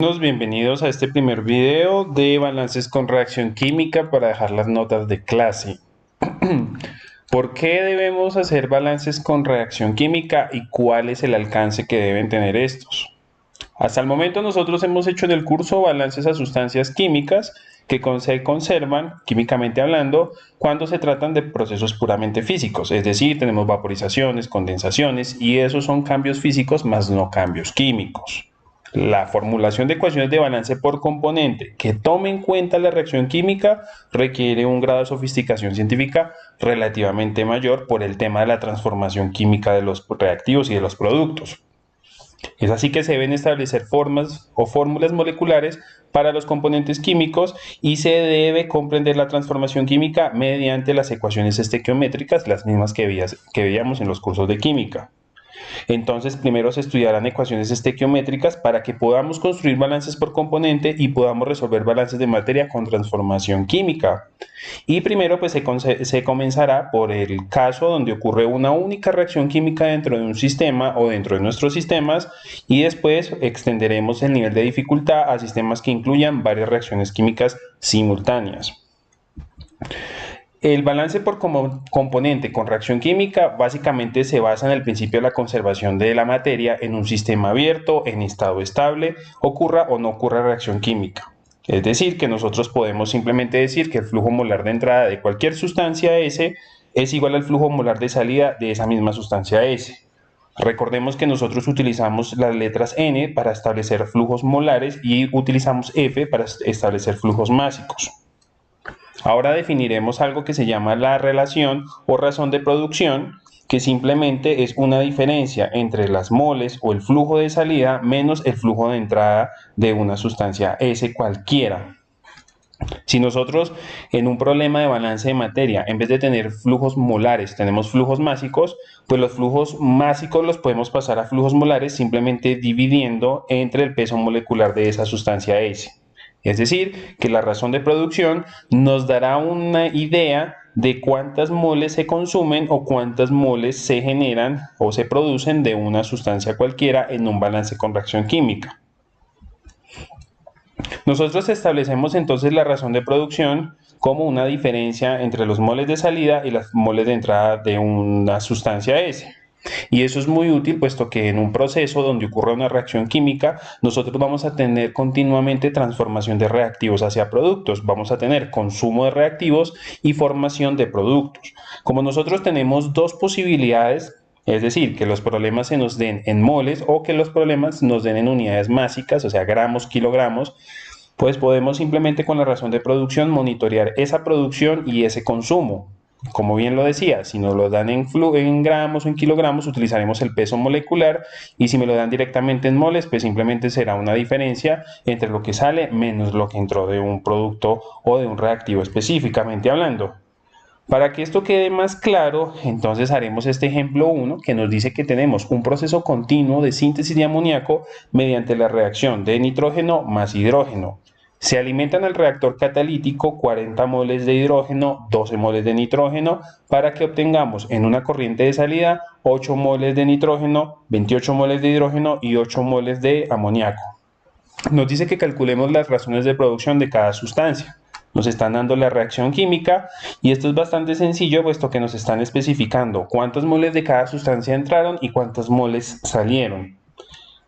Bienvenidos a este primer video de balances con reacción química para dejar las notas de clase. ¿Por qué debemos hacer balances con reacción química y cuál es el alcance que deben tener estos? Hasta el momento nosotros hemos hecho en el curso balances a sustancias químicas que se conservan, químicamente hablando, cuando se tratan de procesos puramente físicos, es decir, tenemos vaporizaciones, condensaciones y esos son cambios físicos más no cambios químicos. La formulación de ecuaciones de balance por componente que tome en cuenta la reacción química requiere un grado de sofisticación científica relativamente mayor por el tema de la transformación química de los reactivos y de los productos. Es así que se deben establecer formas o fórmulas moleculares para los componentes químicos y se debe comprender la transformación química mediante las ecuaciones estequiométricas, las mismas que veíamos en los cursos de química. Entonces, primero se estudiarán ecuaciones estequiométricas para que podamos construir balances por componente y podamos resolver balances de materia con transformación química. Y primero pues se comenzará por el caso donde ocurre una única reacción química dentro de un sistema o dentro de nuestros sistemas y después extenderemos el nivel de dificultad a sistemas que incluyan varias reacciones químicas simultáneas. El balance por componente con reacción química básicamente se basa en el principio de la conservación de la materia en un sistema abierto, en estado estable, ocurra o no ocurra reacción química. Es decir, que nosotros podemos simplemente decir que el flujo molar de entrada de cualquier sustancia S es igual al flujo molar de salida de esa misma sustancia S. Recordemos que nosotros utilizamos las letras N para establecer flujos molares y utilizamos F para establecer flujos másicos. Ahora definiremos algo que se llama la relación o razón de producción, que simplemente es una diferencia entre las moles o el flujo de salida menos el flujo de entrada de una sustancia S cualquiera. Si nosotros en un problema de balance de materia, en vez de tener flujos molares, tenemos flujos másicos, pues los flujos másicos los podemos pasar a flujos molares simplemente dividiendo entre el peso molecular de esa sustancia S. Es decir, que la razón de producción nos dará una idea de cuántas moles se consumen o cuántas moles se generan o se producen de una sustancia cualquiera en un balance con reacción química. Nosotros establecemos entonces la razón de producción como una diferencia entre los moles de salida y las moles de entrada de una sustancia S. Y eso es muy útil puesto que en un proceso donde ocurre una reacción química, nosotros vamos a tener continuamente transformación de reactivos hacia productos. Vamos a tener consumo de reactivos y formación de productos. Como nosotros tenemos dos posibilidades, es decir, que los problemas se nos den en moles o que los problemas nos den en unidades másicas, o sea, gramos, kilogramos, pues podemos simplemente con la razón de producción monitorear esa producción y ese consumo. Como bien lo decía, si nos lo dan en gramos o en kilogramos, utilizaremos el peso molecular y si me lo dan directamente en moles, pues simplemente será una diferencia entre lo que sale menos lo que entró de un producto o de un reactivo específicamente hablando. Para que esto quede más claro, entonces haremos este ejemplo 1 que nos dice que tenemos un proceso continuo de síntesis de amoníaco mediante la reacción de nitrógeno más hidrógeno. Se alimentan al reactor catalítico 40 moles de hidrógeno, 12 moles de nitrógeno, para que obtengamos en una corriente de salida 8 moles de nitrógeno, 28 moles de hidrógeno y 8 moles de amoníaco. Nos dice que calculemos las razones de producción de cada sustancia. Nos están dando la reacción química y esto es bastante sencillo puesto que nos están especificando cuántos moles de cada sustancia entraron y cuántos moles salieron.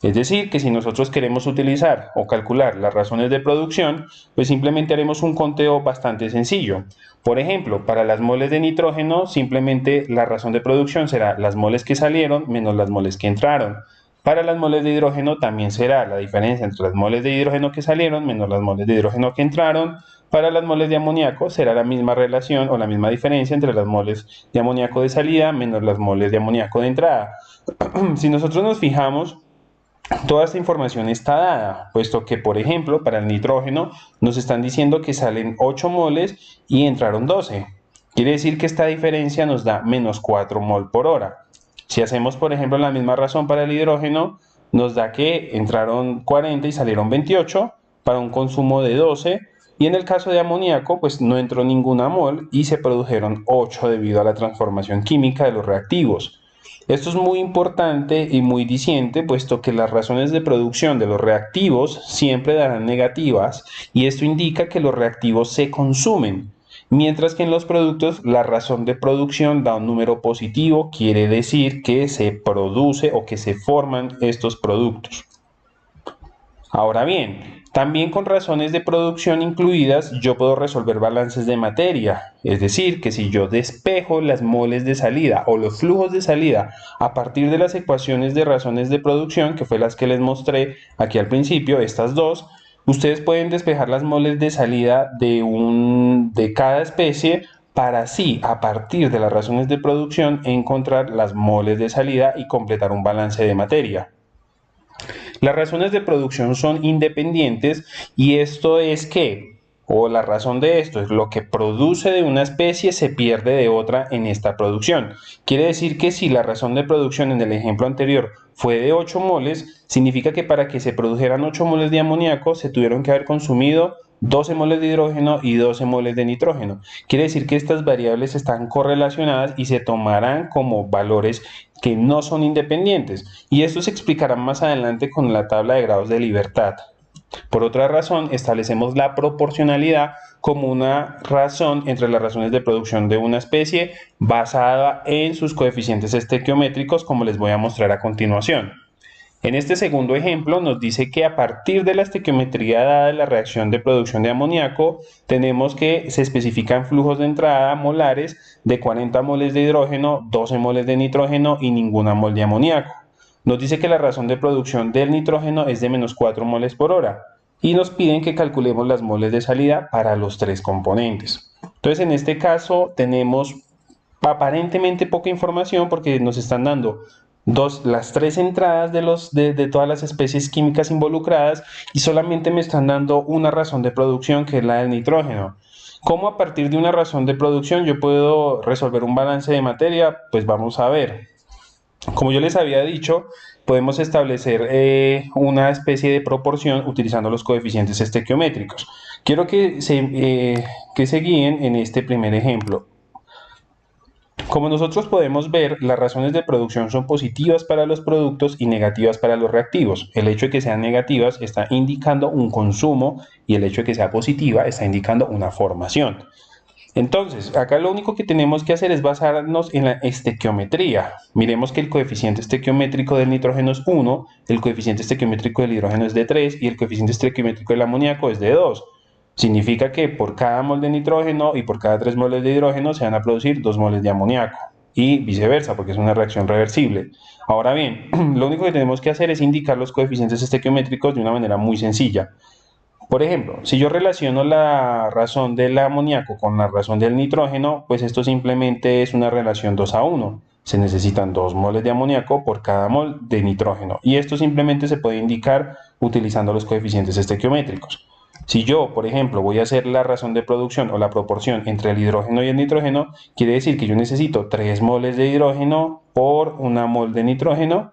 Es decir, que si nosotros queremos utilizar o calcular las razones de producción, pues simplemente haremos un conteo bastante sencillo. Por ejemplo, para las moles de nitrógeno, simplemente la razón de producción será las moles que salieron menos las moles que entraron. Para las moles de hidrógeno también será la diferencia entre las moles de hidrógeno que salieron menos las moles de hidrógeno que entraron. Para las moles de amoníaco será la misma relación o la misma diferencia entre las moles de amoníaco de salida menos las moles de amoníaco de entrada. Si nosotros nos fijamos, toda esta información está dada, puesto que, por ejemplo, para el nitrógeno nos están diciendo que salen 8 moles y entraron 12. Quiere decir que esta diferencia nos da menos 4 mol por hora. Si hacemos, por ejemplo, la misma razón para el hidrógeno, nos da que entraron 40 y salieron 28 para un consumo de 12. Y en el caso de amoníaco, pues no entró ninguna mol y se produjeron 8 debido a la transformación química de los reactivos. Esto es muy importante y muy diciente, puesto que las razones de producción de los reactivos siempre darán negativas y esto indica que los reactivos se consumen, mientras que en los productos la razón de producción da un número positivo, quiere decir que se produce o que se forman estos productos. Ahora bien, también con razones de producción incluidas yo puedo resolver balances de materia, es decir, que si yo despejo las moles de salida o los flujos de salida a partir de las ecuaciones de razones de producción, que fue las que les mostré aquí al principio, estas dos, ustedes pueden despejar las moles de salida de cada especie para así, a partir de las razones de producción, encontrar las moles de salida y completar un balance de materia. Las razones de producción son independientes y esto es que, o la razón de esto es lo que produce de una especie se pierde de otra en esta producción. Quiere decir que si la razón de producción en el ejemplo anterior fue de 8 moles, significa que para que se produjeran 8 moles de amoníaco se tuvieron que haber consumido 12 moles de hidrógeno y 12 moles de nitrógeno. Quiere decir que estas variables están correlacionadas y se tomarán como valores que no son independientes. Y esto se explicará más adelante con la tabla de grados de libertad. Por otra razón, establecemos la proporcionalidad como una razón entre las razones de producción de una especie basada en sus coeficientes estequiométricos, como les voy a mostrar a continuación. En este segundo ejemplo nos dice que a partir de la estequiometría dada de la reacción de producción de amoníaco, tenemos que se especifican flujos de entrada molares de 40 moles de hidrógeno, 12 moles de nitrógeno y ninguna mol de amoníaco. Nos dice que la razón de producción del nitrógeno es de menos 4 moles por hora y nos piden que calculemos las moles de salida para los tres componentes. Entonces en este caso tenemos aparentemente poca información porque nos están dando las tres entradas de todas las especies químicas involucradas y solamente me están dando una razón de producción que es la del nitrógeno. ¿Cómo a partir de una razón de producción yo puedo resolver un balance de materia? Pues vamos a ver. Como yo les había dicho, podemos establecer una especie de proporción utilizando los coeficientes estequiométricos. Quiero que se guíen en este primer ejemplo. Como nosotros podemos ver, las razones de producción son positivas para los productos y negativas para los reactivos. El hecho de que sean negativas está indicando un consumo y el hecho de que sea positiva está indicando una formación. Entonces, acá lo único que tenemos que hacer es basarnos en la estequiometría. Miremos que el coeficiente estequiométrico del nitrógeno es 1, el coeficiente estequiométrico del hidrógeno es de 3 y el coeficiente estequiométrico del amoníaco es de 2. Significa que por cada mol de nitrógeno y por cada 3 moles de hidrógeno se van a producir 2 moles de amoníaco y viceversa, porque es una reacción reversible. Ahora bien, lo único que tenemos que hacer es indicar los coeficientes estequiométricos de una manera muy sencilla. Por ejemplo, si yo relaciono la razón del amoníaco con la razón del nitrógeno, pues esto simplemente es una relación 2 a 1. Se necesitan 2 moles de amoníaco por cada mol de nitrógeno y esto simplemente se puede indicar utilizando los coeficientes estequiométricos. Si yo, por ejemplo, voy a hacer la razón de producción o la proporción entre el hidrógeno y el nitrógeno, quiere decir que yo necesito 3 moles de hidrógeno por una mol de nitrógeno.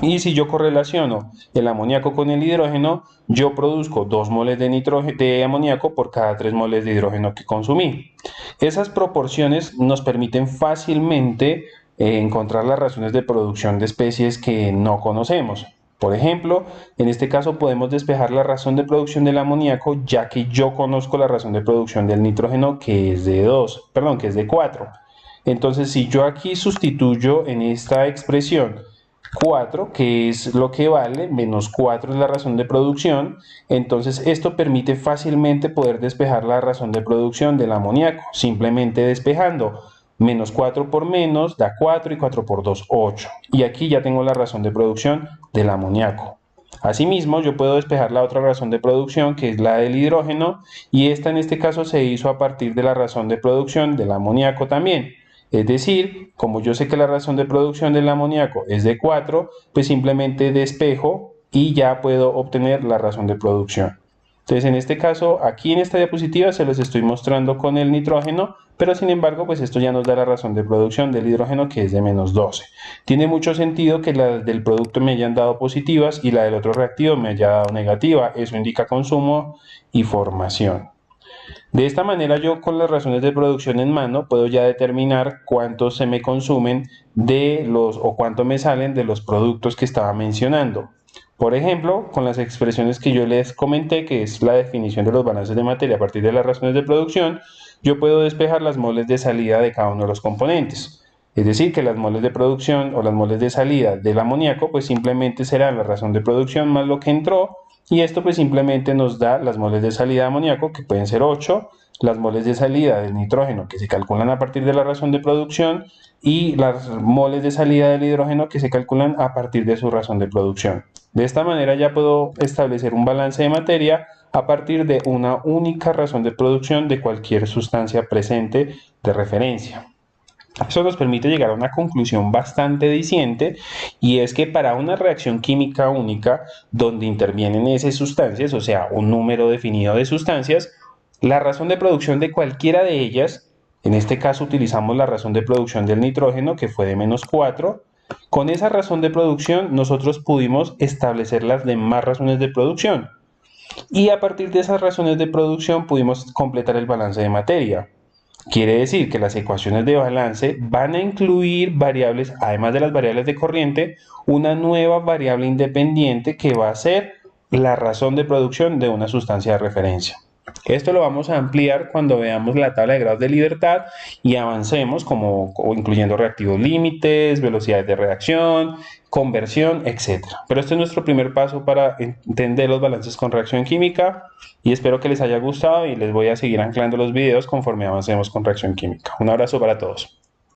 Y si yo correlaciono el amoníaco con el hidrógeno, yo produzco 2 moles de amoníaco por cada 3 moles de hidrógeno que consumí. Esas proporciones nos permiten fácilmente encontrar las razones de producción de especies que no conocemos. Por ejemplo, en este caso podemos despejar la razón de producción del amoníaco, ya que yo conozco la razón de producción del nitrógeno, que es de 4. Entonces, si yo aquí sustituyo en esta expresión 4, que es lo que vale, menos 4 es la razón de producción, entonces esto permite fácilmente poder despejar la razón de producción del amoníaco, simplemente despejando. Menos 4 por menos da 4 y 4 por 2, 8. Y aquí ya tengo la razón de producción del amoníaco. Asimismo, yo puedo despejar la otra razón de producción, que es la del hidrógeno, y esta en este caso se hizo a partir de la razón de producción del amoníaco también. Es decir, como yo sé que la razón de producción del amoníaco es de 4, pues simplemente despejo y ya puedo obtener la razón de producción. Entonces, en este caso, aquí en esta diapositiva se los estoy mostrando con el nitrógeno, pero sin embargo, pues esto ya nos da la razón de producción del hidrógeno, que es de menos 12. Tiene mucho sentido que la del producto me hayan dado positivas y la del otro reactivo me haya dado negativa. Eso indica consumo y formación. De esta manera yo con las razones de producción en mano puedo ya determinar cuánto se me consumen de los o cuánto me salen de los productos que estaba mencionando. Por ejemplo, con las expresiones que yo les comenté, que es la definición de los balances de materia a partir de las razones de producción, yo puedo despejar las moles de salida de cada uno de los componentes. Es decir, que las moles de producción o las moles de salida del amoníaco pues simplemente serán la razón de producción más lo que entró, y esto pues simplemente nos da las moles de salida de amoníaco, que pueden ser 8, las moles de salida del nitrógeno que se calculan a partir de la razón de producción y las moles de salida del hidrógeno que se calculan a partir de su razón de producción. De esta manera ya puedo establecer un balance de materia a partir de una única razón de producción de cualquier sustancia presente de referencia. Eso nos permite llegar a una conclusión bastante diciente, y es que para una reacción química única donde intervienen esas sustancias, o sea, un número definido de sustancias, la razón de producción de cualquiera de ellas, en este caso utilizamos la razón de producción del nitrógeno que fue de -4, con esa razón de producción nosotros pudimos establecer las demás razones de producción, y a partir de esas razones de producción pudimos completar el balance de materia. Quiere decir que las ecuaciones de balance van a incluir variables, además de las variables de corriente, una nueva variable independiente que va a ser la razón de producción de una sustancia de referencia. Esto lo vamos a ampliar cuando veamos la tabla de grados de libertad y avancemos, como incluyendo reactivos límites, velocidades de reacción, conversión, etc. Pero este es nuestro primer paso para entender los balances con reacción química, y espero que les haya gustado, y les voy a seguir anclando los videos conforme avancemos con reacción química. Un abrazo para todos.